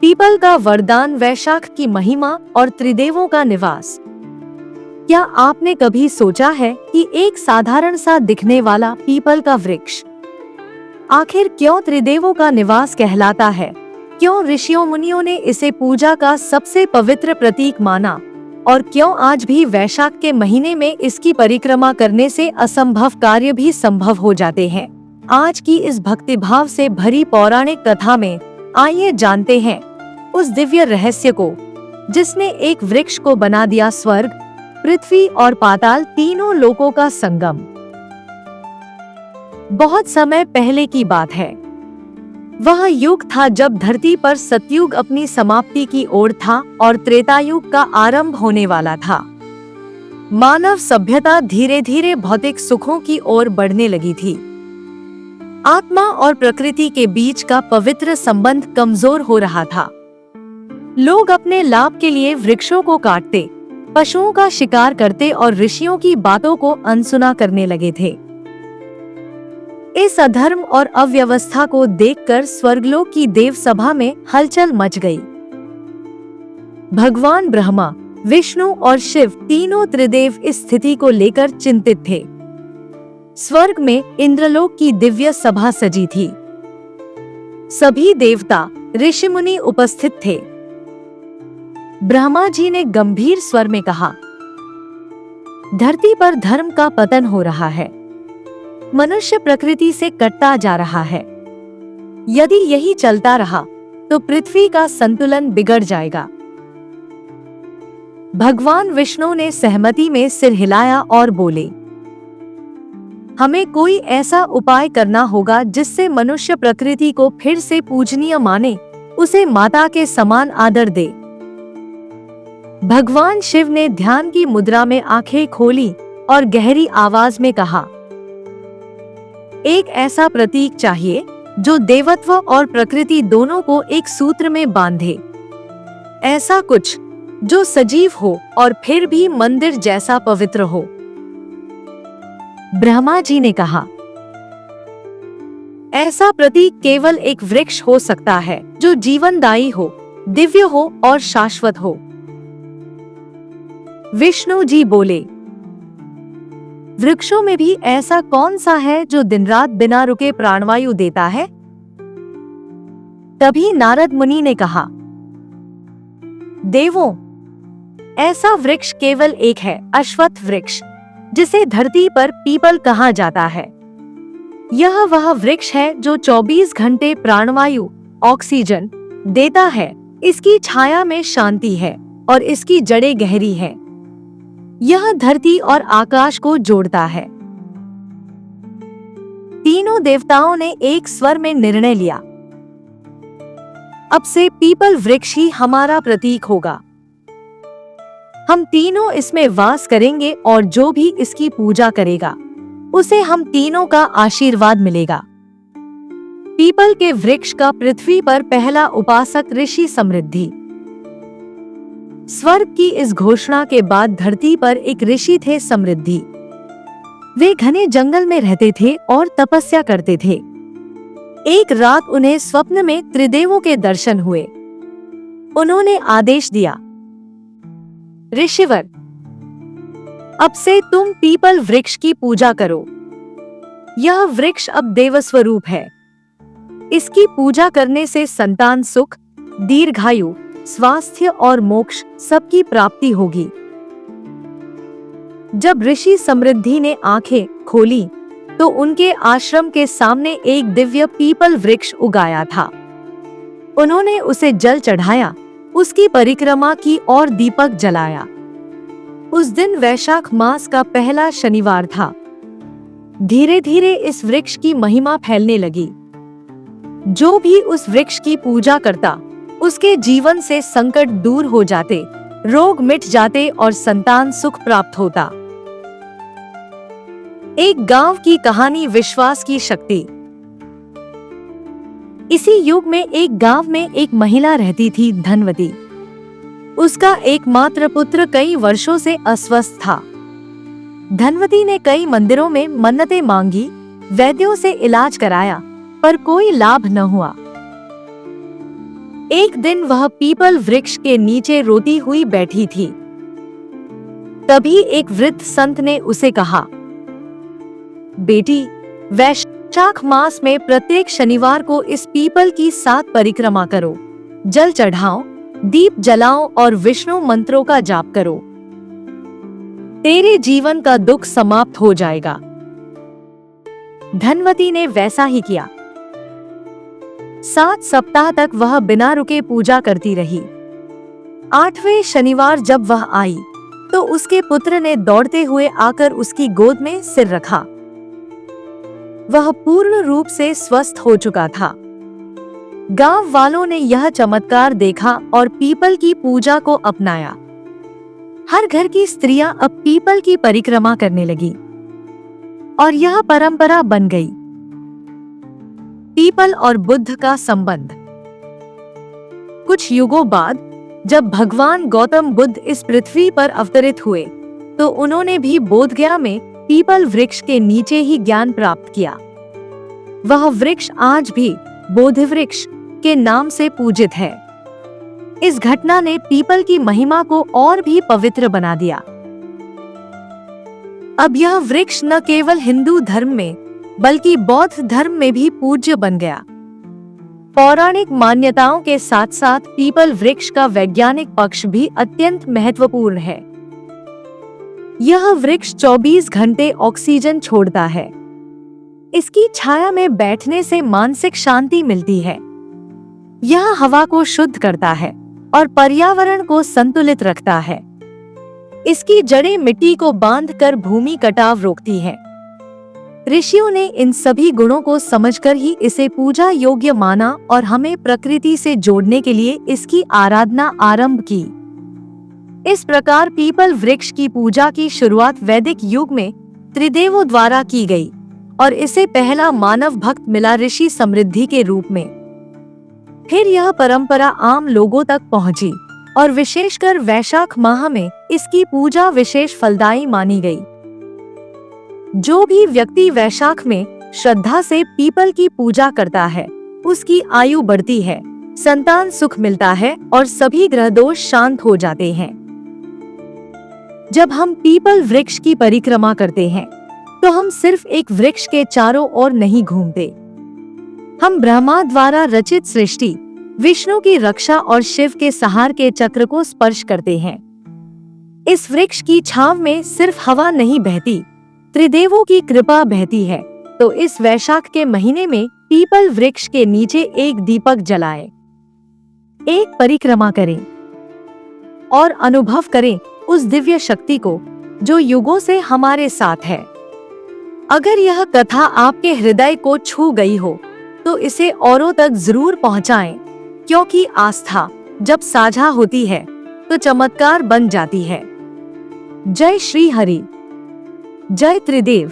People का वरदान, वैशाख की महिमा और त्रिदेवों का निवास। क्या आपने कभी सोचा है कि एक साधारण सा दिखने वाला पीपल का वृक्ष आखिर क्यों त्रिदेवों का निवास कहलाता है? क्यों ऋषियों मुनियों ने इसे पूजा का सबसे पवित्र प्रतीक माना और क्यों आज भी वैशाख के महीने में इसकी परिक्रमा करने से असंभव कार्य भी संभव हो जाते हैं? आज की इस भक्तिभाव से भरी पौराणिक कथा में आइए जानते हैं उस दिव्य रहस्य को जिसने एक वृक्ष को बना दिया स्वर्ग, पृथ्वी और पाताल तीनों लोकों का संगम। बहुत समय पहले की बात है। वह युग था जब धरती पर सतयुग अपनी समाप्ति की ओर था और त्रेतायुग का आरंभ होने वाला था। मानव सभ्यता धीरे धीरे भौतिक सुखों की ओर बढ़ने लगी थी। आत्मा और प्रकृति के बीच का पवित्र संबंध कमजोर हो रहा था। लोग अपने लाभ के लिए वृक्षों को काटते, पशुओं का शिकार करते और ऋषियों की बातों को अनसुना करने लगे थे। इस अधर्म और अव्यवस्था को देखकर स्वर्गलोक की देव सभा में हलचल मच गई। भगवान ब्रह्मा, विष्णु और शिव तीनों त्रिदेव इस स्थिति को लेकर चिंतित थे। स्वर्ग में इंद्रलोक की दिव्य सभा सजी थी। सभी देवता, ऋषि मुनि उपस्थित थे। ब्रह्मा जी ने गंभीर स्वर में कहा, धरती पर धर्म का पतन हो रहा है। मनुष्य प्रकृति से कटता जा रहा है। यदि यही चलता रहा तो पृथ्वी का संतुलन बिगड़ जाएगा। भगवान विष्णु ने सहमति में सिर हिलाया और बोले, हमें कोई ऐसा उपाय करना होगा जिससे मनुष्य प्रकृति को फिर से पूजनीय माने, उसे माता के समान आदर दे। भगवान शिव ने ध्यान की मुद्रा में आंखें खोली और गहरी आवाज में कहा, एक ऐसा प्रतीक चाहिए जो देवत्व और प्रकृति दोनों को एक सूत्र में बांधे। ऐसा कुछ जो सजीव हो और फिर भी मंदिर जैसा पवित्र हो। ब्रह्मा जी ने कहा, ऐसा प्रतीक केवल एक वृक्ष हो सकता है जो जीवनदायी हो, दिव्य हो और शाश्वत हो। विष्णु जी बोले, वृक्षों में भी ऐसा कौन सा है जो दिन रात बिना रुके प्राणवायु देता है? तभी नारद मुनि ने कहा, देवों, ऐसा वृक्ष केवल एक है, अश्वत्थ वृक्ष, जिसे धरती पर पीपल कहा जाता है। यह वह वृक्ष है जो 24 घंटे प्राणवायु, ऑक्सीजन देता है। इसकी छाया में शांति है और इसकी जड़ें गहरी हैं। यह धरती और आकाश को जोड़ता है। तीनों देवताओं ने एक स्वर में निर्णय लिया, अब से पीपल वृक्ष ही हमारा प्रतीक होगा। हम तीनों इसमें वास करेंगे और जो भी इसकी पूजा करेगा उसे हम तीनों का आशीर्वाद मिलेगा। पीपल के वृक्ष का पृथ्वी पर पहला उपासक ऋषि समृद्धि। स्वर्ग की इस घोषणा के बाद धरती पर एक ऋषि थे, समृद्धि। वे घने जंगल में रहते थे और तपस्या करते थे। एक रात उन्हें स्वप्न में त्रिदेवों के दर्शन हुए। उन्होंने आदेश दिया, ऋषिवर, अब से तुम पीपल वृक्ष की पूजा करो। यह वृक्ष अब देवस्वरूप है। इसकी पूजा करने से संतान सुख, दीर्घायु, स्वास्थ्य और मोक्ष सबकी प्राप्ति होगी। जब ऋषि समृद्धि ने आंखें खोली तो उनके आश्रम के सामने एक दिव्य पीपल वृक्ष उगाया था। उन्होंने उसे जल चढ़ाया, उसकी परिक्रमा की और दीपक जलाया। उस दिन वैशाख मास का पहला शनिवार था। धीरे धीरे इस वृक्ष की महिमा फैलने लगी। जो भी उस वृक्ष की पूजा करता उसके जीवन से संकट दूर हो जाते, रोग मिट जाते और संतान सुख प्राप्त होता। एक गांव की कहानी, विश्वास की शक्ति। इसी युग में एक गांव में एक महिला रहती थी, धनवती। उसका एकमात्र पुत्र कई वर्षों से अस्वस्थ था। धनवती ने कई मंदिरों में मन्नतें मांगी, वैद्यों से इलाज कराया, पर कोई लाभ न हुआ। एक दिन वह पीपल वृक्ष के नीचे रोती हुई बैठी थी। तभी एक वृद्ध संत ने उसे कहा, बेटी, वैशाख मास में प्रत्येक शनिवार को इस पीपल की 7 परिक्रमा करो, जल चढ़ाओ, दीप जलाओ और विष्णु मंत्रों का जाप करो। तेरे जीवन का दुख समाप्त हो जाएगा। धनवती ने वैसा ही किया। 7 सप्ताह तक वह बिना रुके पूजा करती रही। 8वें शनिवार जब वह आई तो उसके पुत्र ने दौड़ते हुए आकर उसकी गोद में सिर रखा। वह पूर्ण रूप से स्वस्थ हो चुका था। गांव वालों ने यह चमत्कार देखा और पीपल की पूजा को अपनाया। हर घर की स्त्रियां अब पीपल की परिक्रमा करने लगी और यह परंपरा बन गई। पीपल और बुद्ध का संबंध। कुछ युगों बाद जब भगवान गौतम बुद्ध इस पृथ्वी पर अवतरित हुए तो उन्होंने भी बोधगया में पीपल वृक्ष के नीचे ही ज्ञान प्राप्त किया। वह वृक्ष आज भी बोधि वृक्ष के नाम से पूजित है। इस घटना ने पीपल की महिमा को और भी पवित्र बना दिया। अब यह वृक्ष न केवल हिंदू धर्म में बल्कि बौद्ध धर्म में भी पूज्य बन गया। पौराणिक मान्यताओं के साथ साथ पीपल वृक्ष का वैज्ञानिक पक्ष भी अत्यंत महत्वपूर्ण है। यह वृक्ष 24 घंटे ऑक्सीजन छोड़ता है। इसकी छाया में बैठने से मानसिक शांति मिलती है। यह हवा को शुद्ध करता है और पर्यावरण को संतुलित रखता है। इसकी जड़ें मिट्टी को बांधकर भूमि कटाव रोकती हैं। ऋषियों ने इन सभी गुणों को समझकर ही इसे पूजा योग्य माना और हमें प्रकृति से जोड़ने के लिए इसकी आराधना आरंभ की। इस प्रकार पीपल वृक्ष की पूजा की शुरुआत वैदिक युग में त्रिदेवों द्वारा की गई और इसे पहला मानव भक्त मिला ऋषि समृद्धि के रूप में। फिर यह परंपरा आम लोगों तक पहुंची और विशेषकर वैशाख माह में इसकी पूजा विशेष फलदायी मानी गई। जो भी व्यक्ति वैशाख में श्रद्धा से पीपल की पूजा करता है उसकी आयु बढ़ती है, संतान सुख मिलता है और सभी ग्रह दोष शांत हो जाते हैं। जब हम पीपल वृक्ष की परिक्रमा करते हैं तो हम सिर्फ एक वृक्ष के चारों ओर नहीं घूमते। हम ब्रह्मा द्वारा रचित सृष्टि, विष्णु की रक्षा और शिव के सहार के चक्र को स्पर्श करते हैं। इस वृक्ष की छांव में सिर्फ हवा नहीं बहती, त्रिदेवों की कृपा बहती है। तो इस वैशाख के महीने में पीपल वृक्ष के नीचे एक दीपक जलाएं, एक परिक्रमा करें और अनुभव करें उस दिव्य शक्ति को जो युगों से हमारे साथ है। अगर यह कथा आपके हृदय को छू गई हो तो इसे औरों तक जरूर पहुंचाएं, क्योंकि आस्था जब साझा होती है तो चमत्कार बन जाती है। जय श्री हरि, जय त्रिदेव।